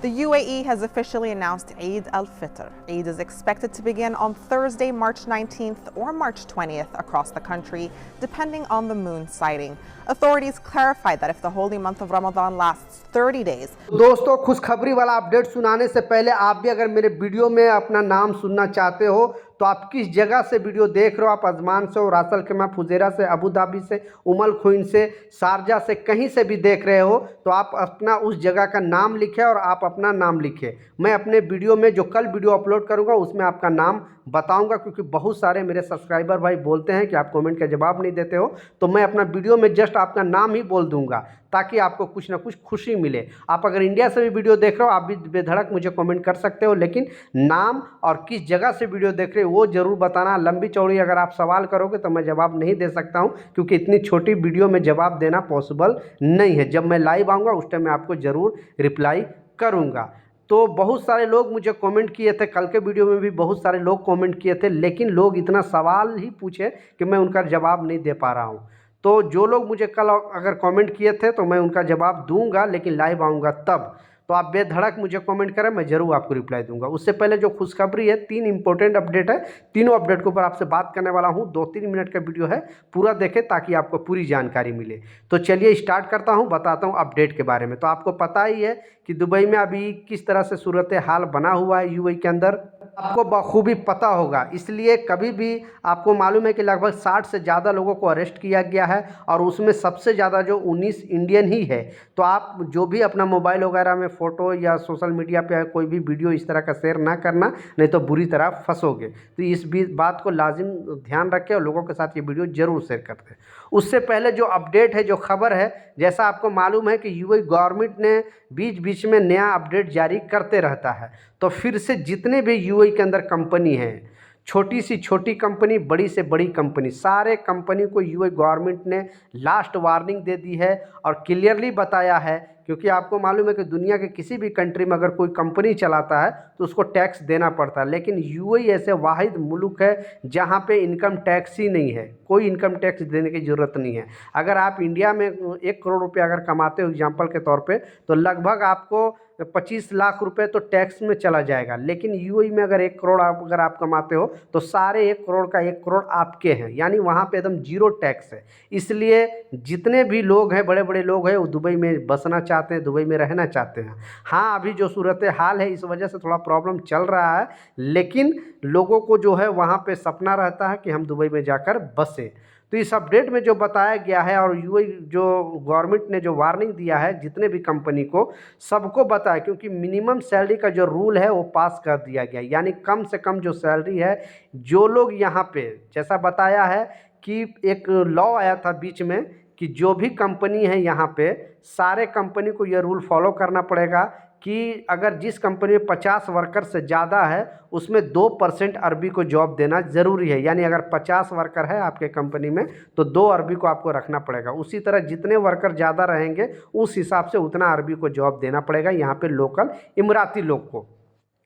The UAE has officially announced Eid al-Fitr. Eid is expected to begin on Thursday, March 19th or March 20th across the country, depending on the moon sighting. Authorities clarified that if the holy month of Ramadan lasts 30 days. दोस्तों, खुशखबरी वाला update सुनाने से पहले आप भी अगर मेरे वीडियो में अपना नाम सुनना चाहते हो तो आप किस जगह से वीडियो देख रहे हो, आप अजमान से हो, रासल खेमा, फुजेरा से, अबू धाबी से, उमल खुइन से, शारजा से, कहीं से भी देख रहे हो तो आप अपना उस जगह का नाम लिखें और आप अपना नाम लिखें। मैं अपने वीडियो में जो कल वीडियो अपलोड करूंगा उसमें आपका नाम बताऊंगा, क्योंकि बहुत सारे मेरे सब्सक्राइबर भाई बोलते हैं कि आप कमेंट का जवाब नहीं देते हो, तो मैं अपना वीडियो में जस्ट आपका नाम ही बोल दूंगा ताकि आपको कुछ ना कुछ खुशी मिले। आप अगर इंडिया से भी वीडियो देख रहे हो आप भी बेधड़क मुझे कमेंट कर सकते हो, लेकिन नाम और किस जगह से वीडियो देख रहे हो वो ज़रूर बताना। लंबी चौड़ी अगर आप सवाल करोगे तो मैं जवाब नहीं दे सकता हूं, क्योंकि इतनी छोटी वीडियो में जवाब देना पॉसिबल नहीं है। जब मैं लाइव आऊँगा उस टाइम मैं आपको ज़रूर रिप्लाई करूँगा। तो बहुत सारे लोग मुझे कमेंट किए थे, कल के वीडियो में भी बहुत सारे लोग कमेंट किए थे, लेकिन लोग इतना सवाल ही पूछे कि मैं उनका जवाब नहीं दे पा रहा हूँ। तो जो लोग मुझे कल अगर कमेंट किए थे तो मैं उनका जवाब दूंगा, लेकिन लाइव आऊँगा तब। तो आप बेधड़क मुझे कमेंट करें, मैं ज़रूर आपको रिप्लाई दूंगा। उससे पहले जो खुशखबरी है, 3 इंपॉर्टेंट अपडेट है, तीनों अपडेट के ऊपर आपसे बात करने वाला हूं। 2-3 मिनट का वीडियो है, पूरा देखें ताकि आपको पूरी जानकारी मिले। तो चलिए स्टार्ट करता हूं, बताता हूं अपडेट के बारे में। तो आपको पता ही है कि दुबई में अभी किस तरह से सूरत हाल बना हुआ है यूएई के अंदर, आपको बखूबी पता होगा। इसलिए कभी भी आपको मालूम है कि लगभग 60 से ज़्यादा लोगों को अरेस्ट किया गया है और उसमें सबसे ज़्यादा जो 19 इंडियन ही है। तो आप जो भी अपना मोबाइल वगैरह में फ़ोटो या सोशल मीडिया पे कोई भी वीडियो इस तरह का शेयर ना करना, नहीं तो बुरी तरह फंसोगे। तो इस बात को लाजिम ध्यान रखें और लोगों के साथ ये वीडियो ज़रूर शेयर करते हैं। उससे पहले जो अपडेट है, जो खबर है, जैसा आपको मालूम है कि यूएई गवर्नमेंट ने बीच बीच में नया अपडेट जारी करते रहता है। तो फिर से जितने भी यूएई के अंदर कंपनी हैं, छोटी सी छोटी कंपनी, बड़ी से बड़ी कंपनी, सारे कंपनी को यूएई गवर्नमेंट ने लास्ट वार्निंग दे दी है और क्लियरली बताया है। क्योंकि आपको मालूम है कि दुनिया के किसी भी कंट्री में अगर कोई कंपनी चलाता है तो उसको टैक्स देना पड़ता है, लेकिन यूएई ऐसे वाहिद मुल्क है जहां पे इनकम टैक्स ही नहीं है, कोई इनकम टैक्स देने की ज़रूरत नहीं है। अगर आप इंडिया में 1 करोड़ रुपये अगर कमाते हो एग्जाम्पल के तौर पे, तो लगभग आपको 25 लाख रुपए तो टैक्स में चला जाएगा। लेकिन यूएई में अगर 1 करोड़ अगर आप कमाते हो तो सारे 1 करोड़ का 1 करोड़ आपके हैं, यानी वहाँ पे एकदम जीरो टैक्स है। इसलिए जितने भी लोग हैं, बड़े बड़े लोग हैं, वो दुबई में बसना चाहते हैं, दुबई में रहना चाहते हैं। हाँ, अभी जो सूरत हाल है इस वजह से थोड़ा प्रॉब्लम चल रहा है, लेकिन लोगों को जो है वहाँ पे सपना रहता है कि हम दुबई में जाकर बसें। तो इस अपडेट में जो बताया गया है और यूएई जो गवर्नमेंट ने जो वार्निंग दिया है जितने भी कंपनी को, सबको बताया, क्योंकि मिनिमम सैलरी का जो रूल है वो पास कर दिया गया, यानी कम से कम जो सैलरी है, जो लोग यहाँ पे, जैसा बताया है कि एक लॉ आया था बीच में कि जो भी कंपनी है यहाँ पे, सारे कंपनी को ये रूल फॉलो करना पड़ेगा कि अगर जिस कंपनी में 50 वर्कर से ज़्यादा है उसमें 2% अरबी को जॉब देना ज़रूरी है। यानी अगर 50 वर्कर है आपके कंपनी में तो 2 अरबी को आपको रखना पड़ेगा। उसी तरह जितने वर्कर ज़्यादा रहेंगे उस हिसाब से उतना अरबी को जॉब देना पड़ेगा यहाँ पे लोकल इमराती लोग को।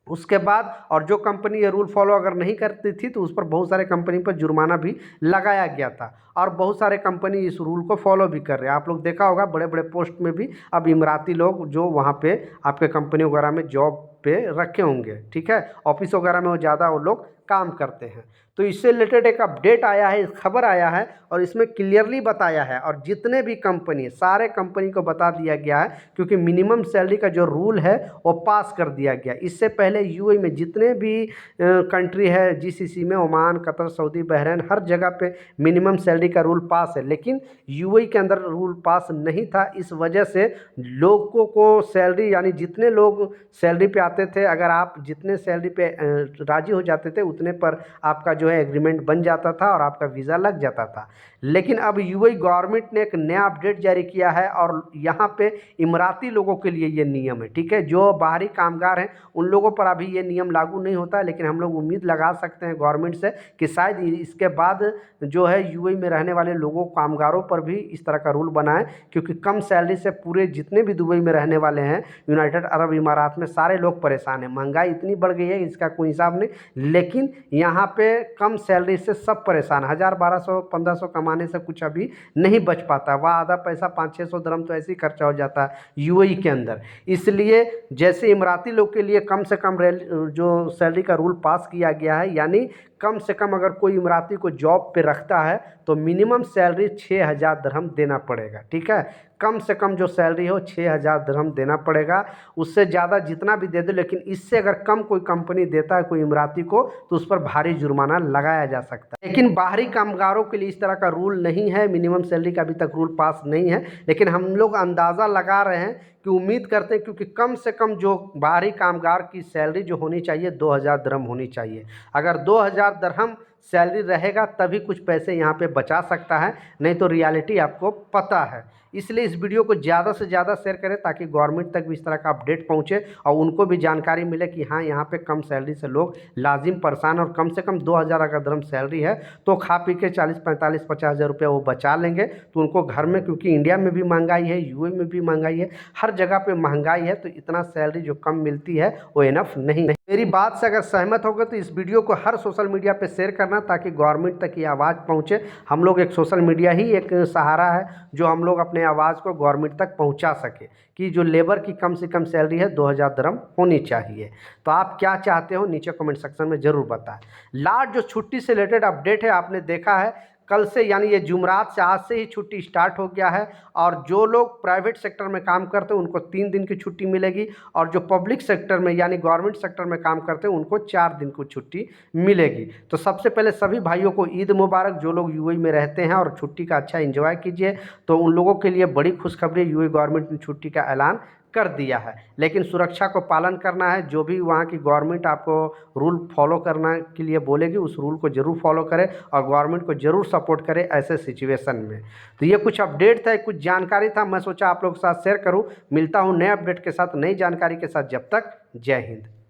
उसके बाद और जो कंपनी ये रूल फॉलो अगर नहीं करती थी तो उस पर बहुत सारे कंपनी पर जुर्माना भी लगाया गया था, और बहुत सारे कंपनी इस रूल को फॉलो भी कर रहे हैं। आप लोग देखा होगा बड़े बड़े पोस्ट में भी अब इमराती लोग जो वहाँ पे आपके कंपनी वगैरह में जॉब पे रखे होंगे, ठीक है, ऑफिस वगैरह में वो ज़्यादा वो लोग काम करते हैं। तो इससे रिलेटेड एक अपडेट आया है, खबर आया है और इसमें क्लियरली बताया है, और जितने भी कंपनी, सारे कंपनी को बता दिया गया है, क्योंकि मिनिमम सैलरी का जो रूल है वो पास कर दिया गया। इससे पहले यूएई में जितने भी कंट्री है, जीसीसी में ओमान, कतर, सऊदी, बहरीन, हर जगह पे मिनिमम सैलरी का रूल पास है, लेकिन यूएई के अंदर रूल पास नहीं था। इस वजह से लोगों को सैलरी, यानी जितने लोग सैलरी पे आते थे, अगर आप जितने सैलरी पे राजी हो जाते थे उतने पर आपका जो है एग्रीमेंट बन जाता था और आपका वीज़ा लग जाता था। लेकिन अब यूएई गवर्नमेंट ने एक नया अपडेट जारी किया है और यहाँ पे इमराती लोगों के लिए ये नियम है, ठीक है। जो बाहरी कामगार हैं उन लोगों पर अभी ये नियम लागू नहीं होता है, लेकिन हम लोग उम्मीद लगा सकते हैं गवर्नमेंट से कि शायद इसके बाद जो है यूएई में रहने वाले लोगों, कामगारों पर भी इस तरह का रूल बनाए, क्योंकि कम सैलरी से पूरे जितने भी दुबई में रहने वाले हैं यूनाइटेड अरब इमारात में, सारे लोग लोग परेशान हैं। महंगाई इतनी बढ़ गई है इसका कोई हिसाब नहीं, लेकिन यहाँ पे कम सैलरी से सब परेशान। 1000, 1200, 1500 कमाने से कुछ अभी नहीं बच पाता। वह आधा पैसा 500-600 दिरहम तो ऐसे ही खर्चा हो जाता है यूएई के अंदर। इसलिए जैसे इमराती लोग के लिए कम से कम जो सैलरी का रूल पास किया गया है, यानी कम से कम अगर कोई इमराती को जॉब पे रखता है तो मिनिमम सैलरी 6000 दिरहम देना पड़ेगा। ठीक है, कम से कम जो सैलरी हो 6000 दिरहम देना पड़ेगा। उससे ज़्यादा जितना भी दे दो, लेकिन इससे अगर कम कोई कंपनी देता है कोई इमराती को तो उस पर भारी जुर्माना लगाया जा सकता है। लेकिन बाहरी कामगारों के लिए इस तरह का रूल नहीं है, मिनिमम सैलरी का अभी तक रूल पास नहीं है। लेकिन हम लोग अंदाज़ा लगा रहे हैं कि उम्मीद करते हैं, क्योंकि कम से कम जो बाहरी कामगार की सैलरी जो होनी चाहिए 2000 दिरहम होनी चाहिए। अगर 2000 दिरहम सैलरी रहेगा तभी कुछ पैसे यहाँ पे बचा सकता है, नहीं तो रियलिटी आपको पता है। इसलिए इस वीडियो को ज़्यादा से ज़्यादा शेयर करें ताकि गवर्नमेंट तक भी इस तरह का अपडेट पहुँचे और उनको भी जानकारी मिले कि हाँ, यहाँ पे कम सैलरी से लोग लाजिम परेशान, और कम से कम 2000 अगर दिरहम सैलरी है तो खा पी के 40-45-50 हज़ार रुपये वो बचा लेंगे। तो उनको घर में, क्योंकि इंडिया में भी महंगाई है, यूएई में भी महंगाई है, हर जगह पे महंगाई है, तो इतना सैलरी जो कम मिलती है वो इनफ नहीं है। मेरी बात से अगर सहमत होगा तो इस वीडियो को हर सोशल मीडिया पे शेयर करना ताकि गवर्नमेंट तक ये आवाज़ पहुँचे। हम लोग एक सोशल मीडिया ही एक सहारा है जो हम लोग अपने आवाज़ को गवर्नमेंट तक पहुंचा सके कि जो लेबर की कम से कम सैलरी है 2000 दिरहम होनी चाहिए। तो आप क्या चाहते हो नीचे कमेंट सेक्शन में ज़रूर बताएं। लास्ट जो छुट्टी से रिलेटेड अपडेट है, आपने देखा है कल से, यानी ये जुमरात से, आज से ही छुट्टी स्टार्ट हो गया है। और जो लोग प्राइवेट सेक्टर में काम करते हैं उनको 3 दिन की छुट्टी मिलेगी, और जो पब्लिक सेक्टर में यानी गवर्नमेंट सेक्टर में काम करते हैं उनको 4 दिन की छुट्टी मिलेगी। तो सबसे पहले सभी भाइयों को ईद मुबारक। जो लोग यूएई में रहते हैं और छुट्टी का अच्छा एंजॉय कीजिए, तो उन लोगों के लिए बड़ी खुशखबरी, यूएई गवर्नमेंट ने छुट्टी का ऐलान कर दिया है। लेकिन सुरक्षा को पालन करना है, जो भी वहाँ की गवर्नमेंट आपको रूल फॉलो करने के लिए बोलेगी उस रूल को ज़रूर फॉलो करें और गवर्नमेंट को ज़रूर सपोर्ट करें ऐसे सिचुएशन में। तो ये कुछ अपडेट था, कुछ जानकारी था, मैं सोचा आप लोगों के साथ शेयर करूँ। मिलता हूँ नए अपडेट के साथ, नई जानकारी के साथ। जब तक जय हिंद।